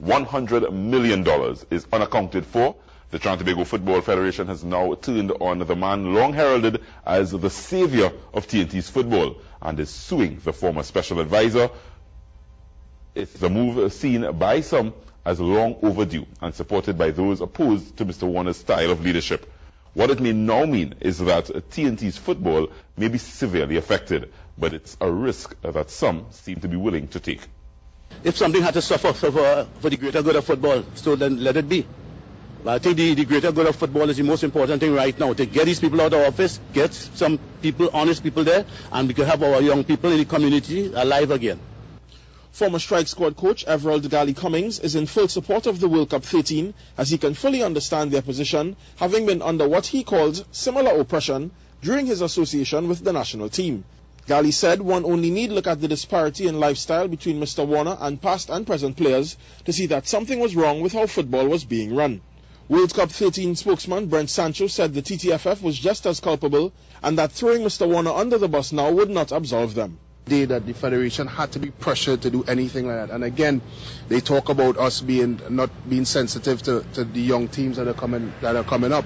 $100 million is unaccounted for. The Trinidad and Tobago Football Federation has now turned on the man long heralded as the savior of TNT's football and is suing the former special advisor. It's a move seen by some as long overdue and supported by those opposed to Mr. Warner's style of leadership. What it may now mean is that TNT's football may be severely affected, but it's a risk that some seem to be willing to take. If something had to suffer for the greater good of football, so then let it be. But I think the greater good of football is the most important thing right now, to get these people out of office, get some people, honest people there, and we can have our young people in the community alive again. Former strike squad coach Everald Gali Cummings is in full support of the World Cup 13 as he can fully understand their position, having been under what he calls similar oppression during his association with the national team. Gali said one only need look at the disparity in lifestyle between Mr. Warner and past and present players to see that something was wrong with how football was being run. World Cup 13 spokesman Brent Sancho said the TTFF was just as culpable and that throwing Mr. Warner under the bus now would not absolve them. That the federation had to be pressured to do anything like that, and again they talk about us not being sensitive to the young teams that are coming up.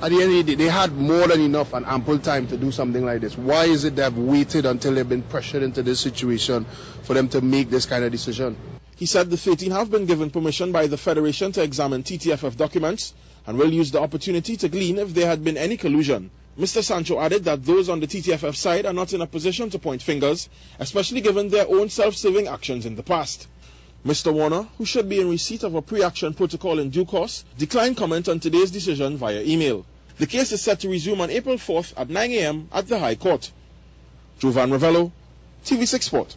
At the end of the day, they had more than enough and ample time to do something like this. Why is it they've waited until they've been pressured into this situation for them to make this kind of decision? He said the 13 have been given permission by the federation to examine TTFF documents and will use the opportunity to glean if there had been any collusion. Mr. Sancho added that those on the TTFF side are not in a position to point fingers, especially given their own self-serving actions in the past. Mr. Warner, who should be in receipt of a pre-action protocol in due course, declined comment on today's decision via email. The case is set to resume on April 4th at 9 a.m. at the High Court. Jovan Ravello, TV6 Sport.